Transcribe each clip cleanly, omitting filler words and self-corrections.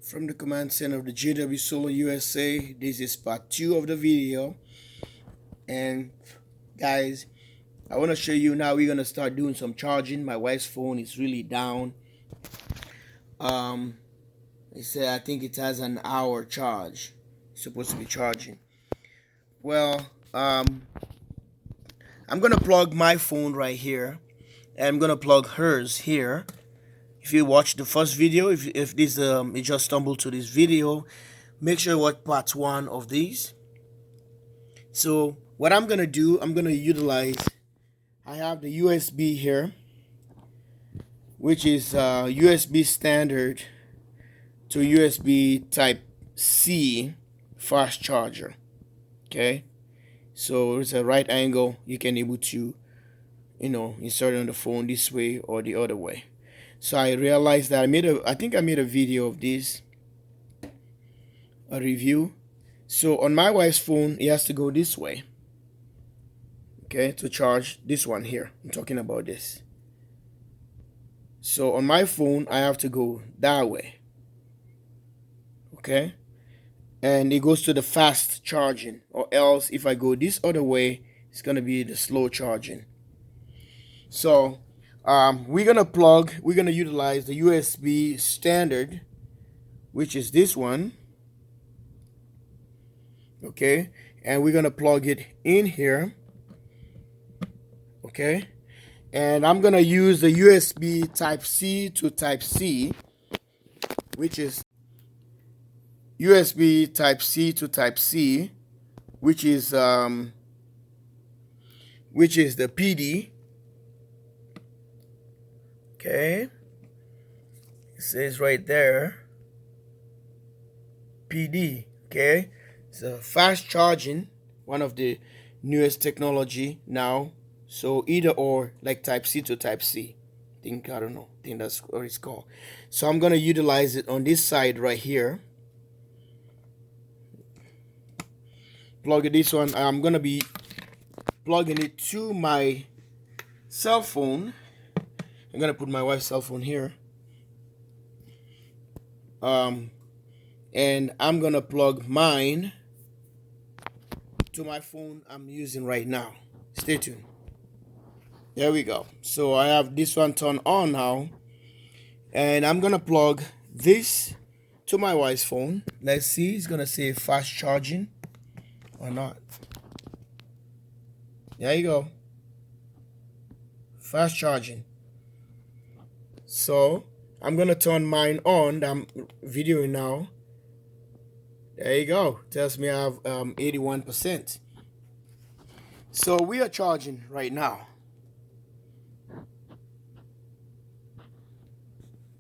From the command center of the jwsolarusa. This is part 2 of the video, and guys, I want to show you now. We're gonna start doing some charging. My wife's phone is really down. It said I think it has an hour charge. It's supposed to be charging. Well, I'm gonna plug my phone right here, and I'm gonna plug hers here. If you watch the first video, if this you just stumbled to this video, make sure you watch part 1 of these. So what I'm gonna do, I'm gonna utilize, I have the USB here, which is USB standard to USB type C fast charger. Okay, so it's a right angle. You can able to insert it on the phone this way or the other way. So I realized that I think I made a video of this, a review. So on my wife's phone, it has to go this way, okay, to charge this one here. I'm talking about this. So on my phone, I have to go that way, okay, and it goes to the fast charging, or else if I go this other way, it's gonna be the slow charging. So we're gonna utilize the USB standard, which is this one, okay, and we're gonna plug it in here, okay, and I'm gonna use the USB type C to type C, which is USB type C to type C, which is the PD. Okay, it says right there PD. Okay, it's a fast charging, one of the newest technology now. So either or, like type C to type C. I don't know, I think that's what it's called. So I'm gonna utilize it on this side right here. Plug this one. I'm gonna be plugging it to my cell phone. I'm gonna put my wife's cell phone here, and I'm gonna plug mine to my phone I'm using right now. Stay tuned. There we go. So I have this one turned on now, and I'm gonna plug this to my wife's phone. Let's see, it's gonna say fast charging or not. There you go, fast charging. So I'm gonna turn mine on. I'm videoing now. There you go. Tells me I have 81%. So we are charging right now.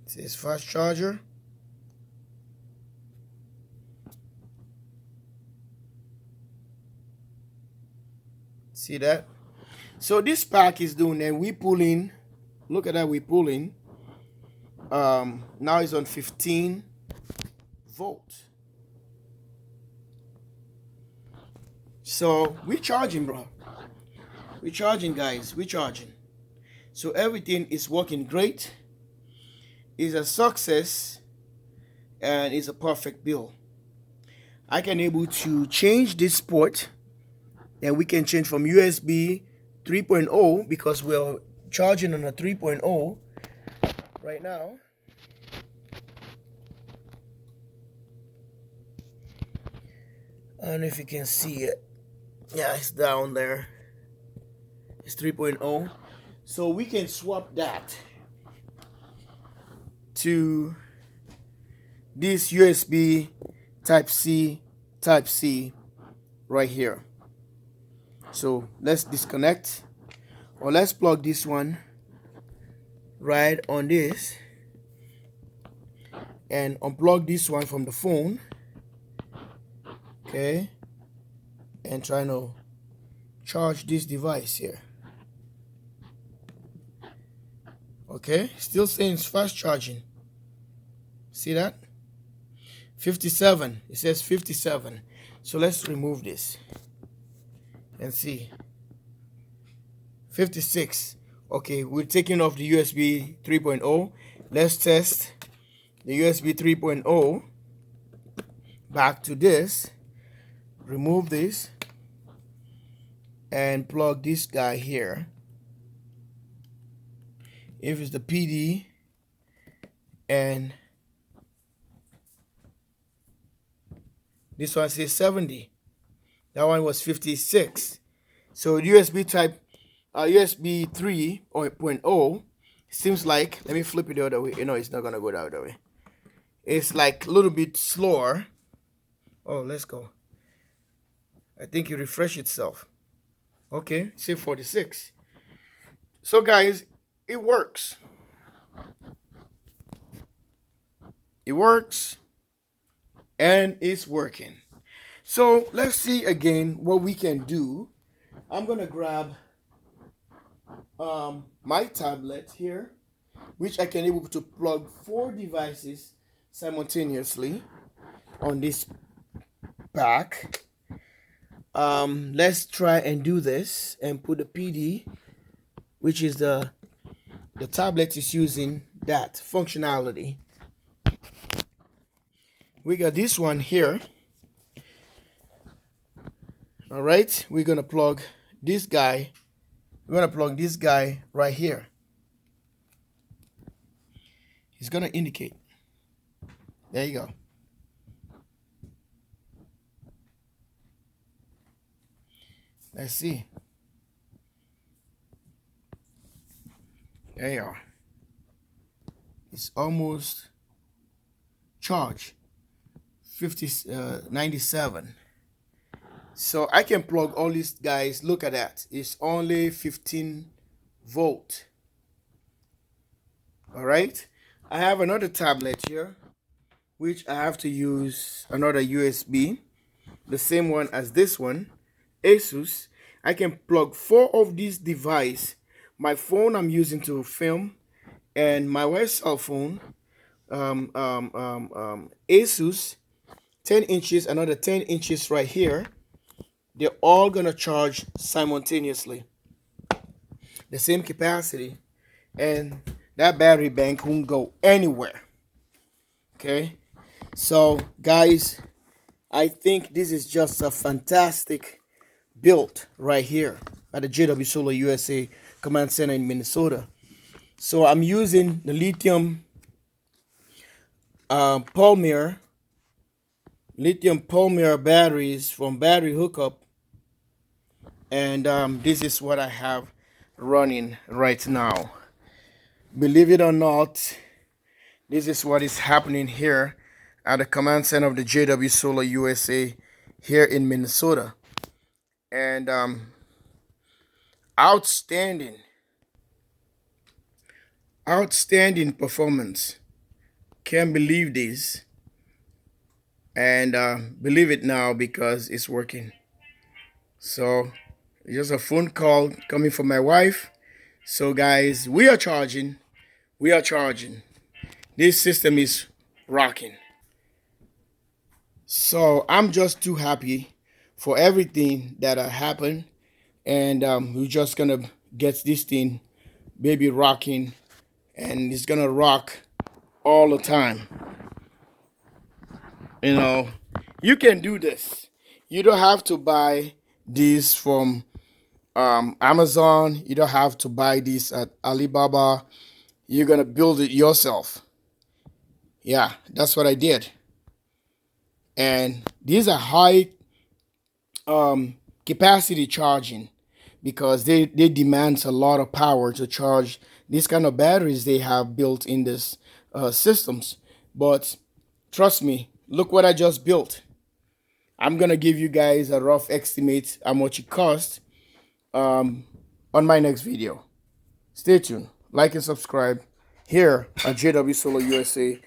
It says fast charger. See that? So this pack is doing, and we pull in. Look at that, we pull in. Now it's on 15 volts. So we're charging, bro. We're charging, guys. We're charging. So everything is working great. It's a success, and it's a perfect build. I can able to change this port, and we can change from USB 3.0 because we're charging on a 3.0 right now. I don't know if you can see it. Yeah, it's down there. It's 3.0. So we can swap that to this USB type C right here. So let's disconnect, or let's plug this one right on this and unplug this one from the phone, okay, and trying to charge this device here. Okay, still saying it's fast charging. See that? 57. It says 57. So let's remove this and see. 56. Okay, we're taking off the USB 3.0. Let's test the USB 3.0 back to this, remove this, and plug this guy here. If it's the PD, and this one says 70. That one was 56. So USB type, USB 3.0 seems like, let me flip it the other way. You know, it's not gonna go the other way. It's like a little bit slower. Oh, let's go. I think it refreshed itself. Okay, say 46. So guys, it works. It works, and it's working. So let's see again what we can do. I'm gonna grab my tablet here, which I can able to plug 4 devices simultaneously on this back. Let's try and do this and put the PD, which is the tablet is using that functionality. We got this one here. All right, we're gonna plug this guy. We're gonna plug this guy right here. He's gonna indicate. There you go. Let's see. There you are. It's almost charged. 97. So I can plug all these guys. Look at that. It's only 15 volt. All right. I have another tablet here, which I have to use another USB, the same one as this one, Asus. I can plug 4 of these devices. My phone I'm using to film, and my wife's cell phone, Asus, 10 inches, another 10 inches right here. They're all gonna charge simultaneously, the same capacity, and that battery bank won't go anywhere. Okay, so guys, I think this is just a fantastic build right here at the JW Solar USA Command Center in Minnesota. So I'm using the lithium polymer batteries from Battery Hookup, and this is what I have running right now. Believe it or not, this is what is happening here at the command center of the JW Solar USA here in Minnesota. And outstanding performance. Can't believe this. And believe it now because it's working. So just a phone call coming from my wife. So guys, we are charging. This system is rocking. So I'm just too happy for everything that happened, and we're just gonna get this thing baby rocking, and it's gonna rock all the time. You know, you can do this. You don't have to buy this from Amazon. You don't have to buy this at Alibaba. You're gonna build it yourself. Yeah, that's what I did. And these are high capacity charging, because they demand a lot of power to charge these kind of batteries they have built in this systems. But trust me, look what I just built. I'm gonna give you guys a rough estimate how much it cost on my next video. Stay tuned, like and subscribe here at JW Solar USA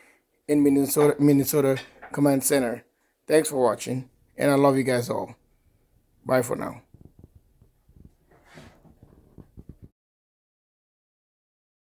in Minnesota Command Center. Thanks for watching, and I love you guys all. Bye for now.